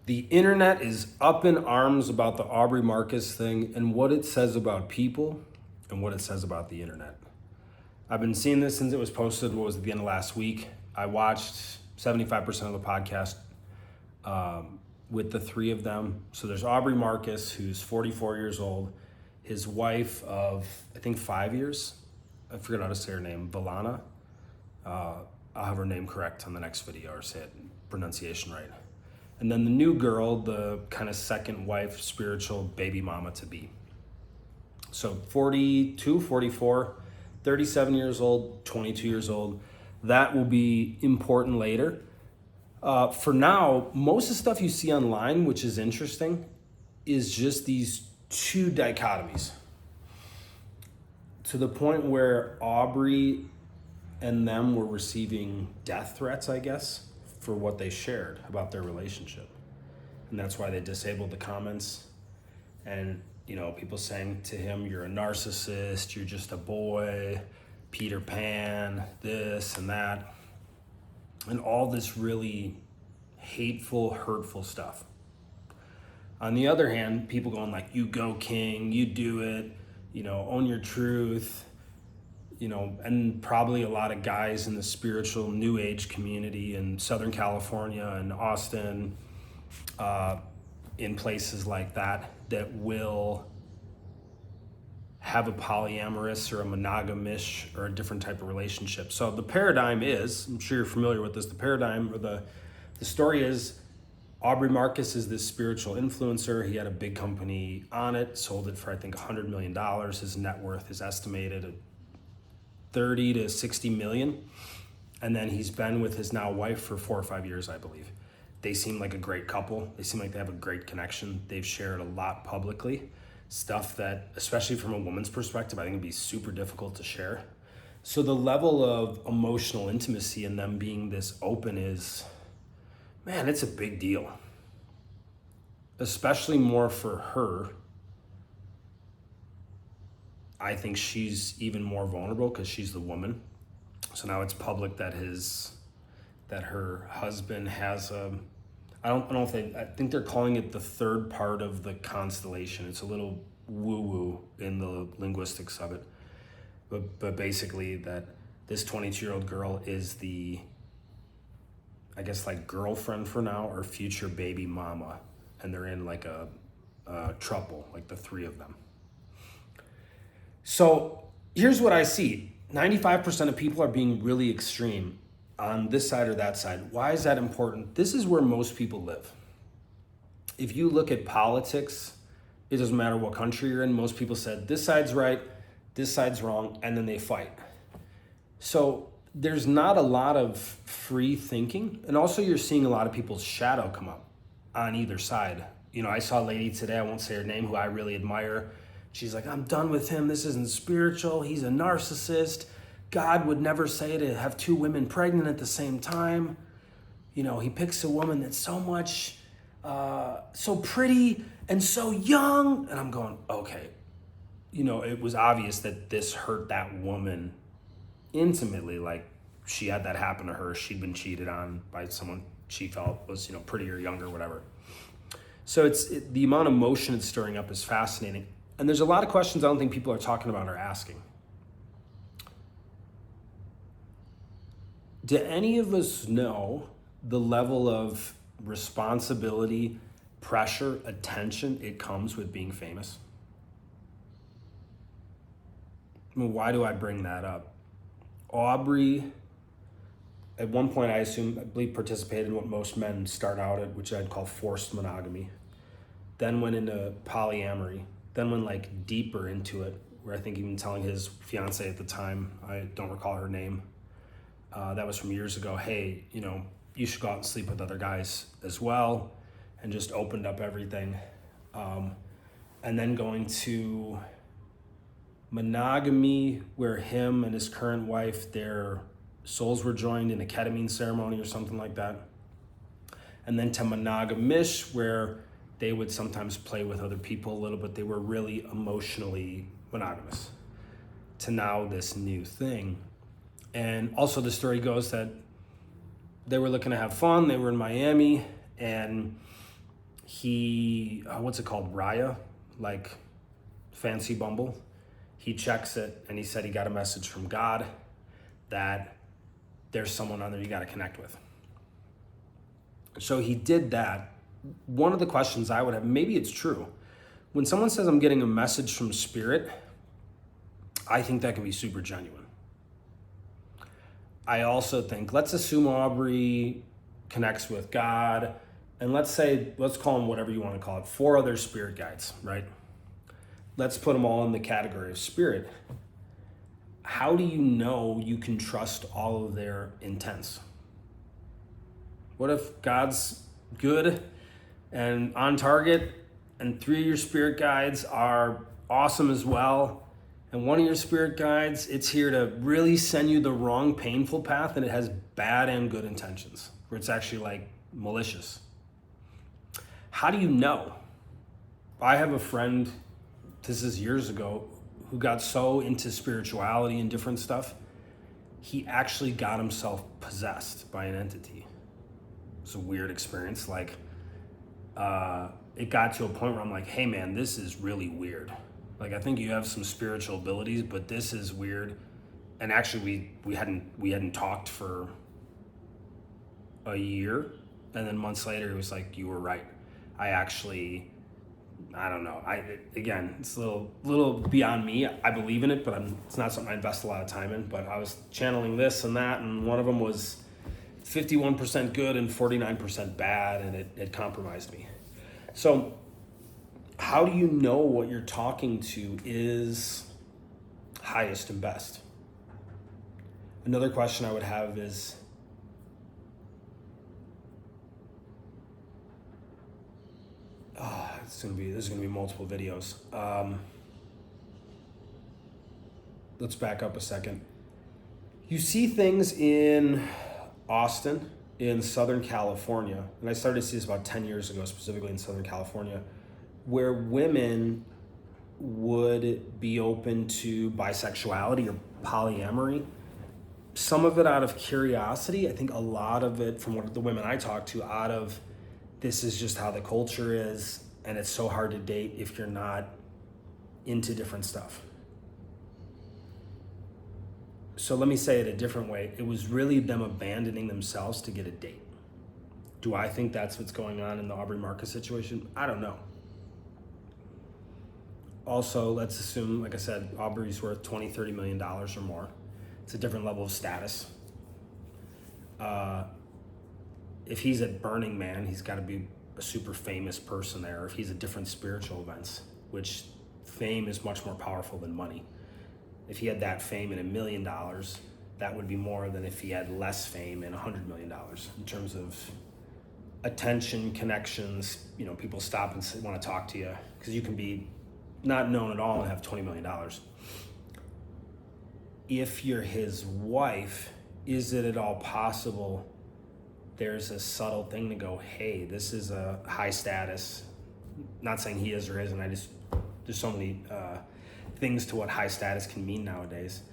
The internet is up in arms about the Aubrey Marcus thing and what it says about people and what it says about the internet. I've been seeing this since it was posted, what was it, the end of last week. I watched 75% of the podcast with the three of them. So there's Aubrey Marcus, who's 44 years old, his wife of, I think, 5 years. I forget how to say her name, Valana. I'll have her name correct on the next video or say it in pronunciation right. And then the new girl, the kind of second wife, spiritual baby mama to be. So 42, 44, 37 years old, 22 years old. That will be important later. For now, most of the stuff you see online, which is interesting, is just these two dichotomies. To the point where Aubrey and them were receiving death threats, I guess, for what they shared about their relationship. And that's why they disabled the comments. And, people saying to him, you're a narcissist, you're just a boy, Peter Pan, this and that. And all this really hateful, hurtful stuff. On the other hand, people going like, you go king, you do it, own your truth. And probably a lot of guys in the spiritual new age community in Southern California and Austin, in places like that will have a polyamorous or a monogamish or a different type of relationship. So the paradigm is, I'm sure you're familiar with this, the paradigm or the story is Aubrey Marcus is this spiritual influencer. He had a big company on it, sold it for, I think, $100 million. His net worth is estimated at 30 to 60 million. And then he's been with his now wife for 4 or 5 years, I believe. They seem like a great couple. They seem like they have a great connection. They've shared a lot publicly. Stuff that, especially from a woman's perspective, I think would be super difficult to share. So the level of emotional intimacy in them being this open is, man, it's a big deal. Especially more for her. I think she's even more vulnerable because she's the woman. So now it's public that her husband has I don't know if I think they're calling it the third part of the constellation. It's a little woo-woo in the linguistics of it. But basically that this 22-year-old girl is the, I guess, like girlfriend for now or future baby mama. And they're in like a throuple, like the three of them. So here's what I see. 95% of people are being really extreme on this side or that side. Why is that important? This is where most people live. If you look at politics, it doesn't matter what country you're in. Most people said this side's right, this side's wrong, and then they fight. So there's not a lot of free thinking. And also you're seeing a lot of people's shadow come up on either side. I saw a lady today, I won't say her name, who I really admire. She's like, I'm done with him. This isn't spiritual. He's a narcissist. God would never say to have two women pregnant at the same time. He picks a woman that's so much, so pretty and so young. And I'm going, okay. It was obvious that this hurt that woman intimately. Like she had that happen to her. She'd been cheated on by someone she felt was, prettier, younger, whatever. So the amount of emotion it's stirring up is fascinating. And there's a lot of questions I don't think people are talking about or asking. Do any of us know the level of responsibility, pressure, attention it comes with being famous? Why do I bring that up? Aubrey, at one point I believe participated in what most men start out at, which I'd call forced monogamy. Then went into polyamory. Then went like deeper into it, where I think even telling his fiance at the time, I don't recall her name, that was from years ago, hey, you should go out and sleep with other guys as well, and just opened up everything. And then going to monogamy, where him and his current wife, their souls were joined in a ketamine ceremony or something like that. And then to monogamish, where they would sometimes play with other people a little bit. They were really emotionally monogamous. To now this new thing. And also the story goes that they were looking to have fun. They were in Miami and he, what's it called, Raya, like fancy Bumble. He checks it, and he said he got a message from God that there's someone on there you got to connect with. So he did that. One of the questions I would have, maybe it's true, when someone says I'm getting a message from spirit, I think that can be super genuine. I also think, let's assume Aubrey connects with God, and let's call them whatever you want to call it, 4 other spirit guides, right? Let's put them all in the category of spirit. How do you know you can trust all of their intents? What if God's good and on target, and 3 of your spirit guides are awesome as well, and one of your spirit guides, it's here to really send you the wrong painful path, and it has bad and good intentions, where it's actually like malicious? How do you know? I have a friend, this is years ago, who got so into spirituality and different stuff, he actually got himself possessed by an entity. It's a weird experience. Like, it got to a point where I'm like, hey man, this is really weird. Like, I think you have some spiritual abilities, but this is weird. And actually we hadn't talked for a year. And then months later, he was like, you were right. I don't know. Again, it's a little beyond me. I believe in it, but it's not something I invest a lot of time in. But I was channeling this and that, and one of them was 51% good and 49% bad, and it compromised me. So how do you know what you're talking to is highest and best? Another question I would have is, there's gonna be multiple videos. Let's back up a second. You see things in Austin, in Southern California, and I started to see this about 10 years ago, specifically in Southern California, where women would be open to bisexuality or polyamory. Some of it out of curiosity. I think a lot of it, from what the women I talk to, out of this is just how the culture is, and it's so hard to date if you're not into different stuff. So let me say it a different way. It was really them abandoning themselves to get a date. Do I think that's what's going on in the Aubrey Marcus situation? I don't know. Also, let's assume, like I said, Aubrey's worth $20, $30 million or more. It's a different level of status. If he's at Burning Man, he's got to be a super famous person there. Or if he's at different spiritual events, which fame is much more powerful than money. If he had that fame and $1 million, that would be more than if he had less fame and $100 million in terms of attention, connections. People stop and want to talk to you, because you can be not known at all and have $20 million. If you're his wife, is it at all possible there's a subtle thing to go, hey, this is a high status? Not saying he is or isn't. There's so many things to what high status can mean nowadays,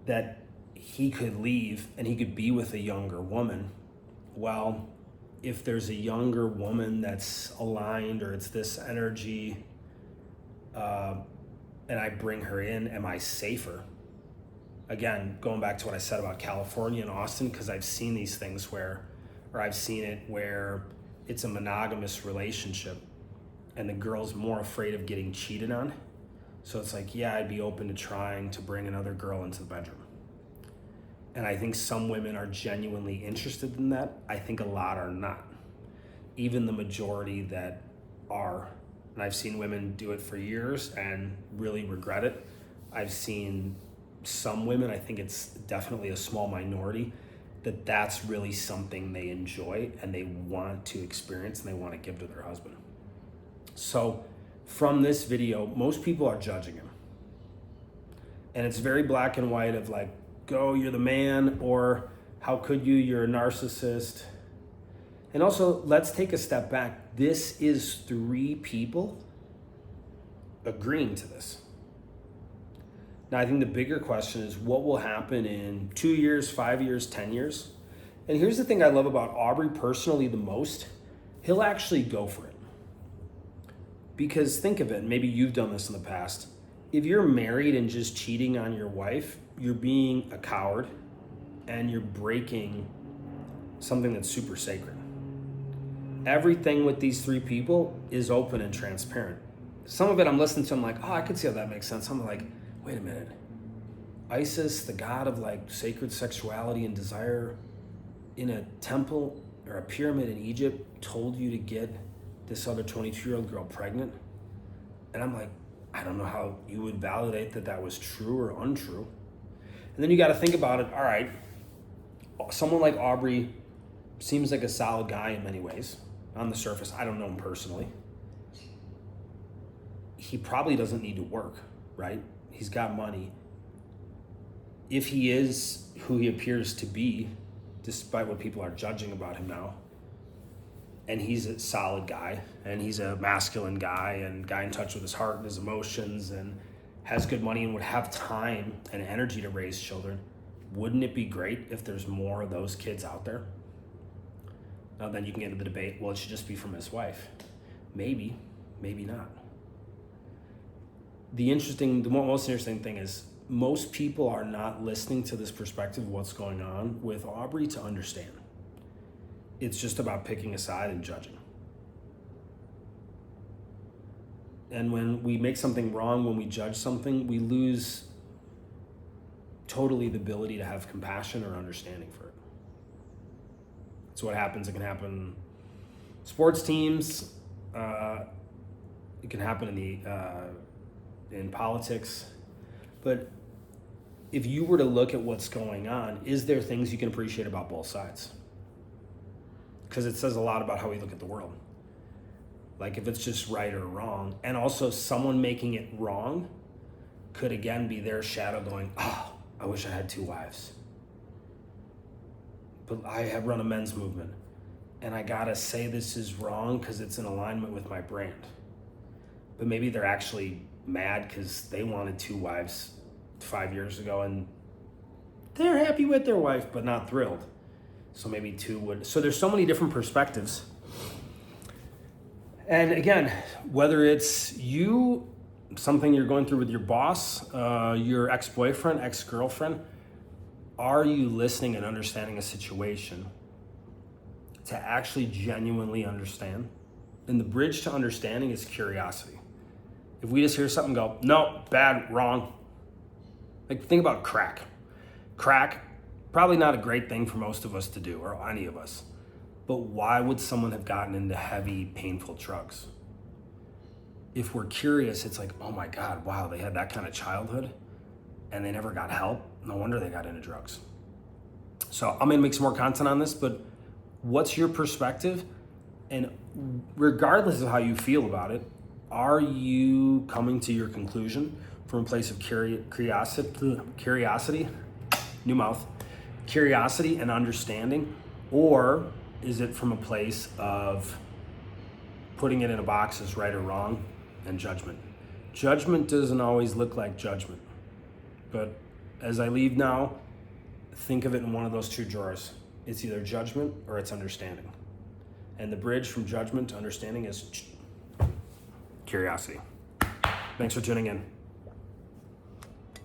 that he could leave and he could be with a younger woman. Well, if there's a younger woman that's aligned, or it's this energy, and I bring her in, am I safer? Again, going back to what I said about California and Austin, because I've seen these things where it's a monogamous relationship and the girl's more afraid of getting cheated on. So it's like, yeah, I'd be open to trying to bring another girl into the bedroom. And I think some women are genuinely interested in that. I think a lot are not. Even the majority that are. And I've seen women do it for years and really regret it. I've seen some women, I think it's definitely a small minority, that's really something they enjoy and they want to experience and they want to give to their husband. So from this video, most people are judging him. And it's very black and white of like, go, you're the man, or how could you, you're a narcissist. And also, let's take a step back. This is 3 people agreeing to this. Now, I think the bigger question is what will happen in 2 years, 5 years, 10 years? And here's the thing I love about Aubrey personally the most, he'll actually go for it. Because think of it, maybe you've done this in the past. If you're married and just cheating on your wife, you're being a coward and you're breaking something that's super sacred. Everything with these three people is open and transparent. Some of it I'm listening to, I'm like, oh, I could see how that makes sense. I'm like, wait a minute. Isis, the god of like sacred sexuality and desire, in a temple or a pyramid in Egypt, told you to get this other 22-year-old girl pregnant. And I'm like, I don't know how you would validate that that was true or untrue. And then you got to think about it. All right, someone like Aubrey seems like a solid guy in many ways on the surface. I don't know him personally. He probably doesn't need to work, right? He's got money. If he is who he appears to be, despite what people are judging about him now, and he's a solid guy, and he's a masculine guy, and guy in touch with his heart and his emotions, and has good money and would have time and energy to raise children, wouldn't it be great if there's more of those kids out there? Now then you can get into the debate, well, it should just be from his wife. Maybe, maybe not. The most interesting thing is most people are not listening to this perspective of what's going on with Aubrey to understand. It's just about picking a side and judging. And when we make something wrong, when we judge something, we lose totally the ability to have compassion or understanding for it. That's what happens. It can happen in sports teams. It can happen in politics. But if you were to look at what's going on, is there things you can appreciate about both sides? Because it says a lot about how we look at the world. Like if it's just right or wrong. And also someone making it wrong could again be their shadow going, oh, I wish I had two wives. But I have run a men's movement. And I gotta say this is wrong because it's in alignment with my brand. But maybe they're actually mad because they wanted two wives 5 years ago and they're happy with their wife but not thrilled. So maybe two would. So there's so many different perspectives. And again, whether it's you, something you're going through with your boss, your ex-boyfriend, ex-girlfriend, are you listening and understanding a situation to actually genuinely understand? And the bridge to understanding is curiosity. If we just hear something and go, no, bad, wrong. Like think about crack. Crack, probably not a great thing for most of us to do, or any of us. But why would someone have gotten into heavy, painful drugs? If we're curious, it's like, oh my God, wow, they had that kind of childhood and they never got help. No wonder they got into drugs. So I'm gonna make some more content on this, but what's your perspective? And regardless of how you feel about it, are you coming to your conclusion from a place of curiosity, new mouth, curiosity and understanding, or is it from a place of putting it in a box as right or wrong and judgment? Judgment doesn't always look like judgment, but as I leave now, think of it in one of those two drawers. It's either judgment or it's understanding. And the bridge from judgment to understanding is curiosity. Thanks for tuning in.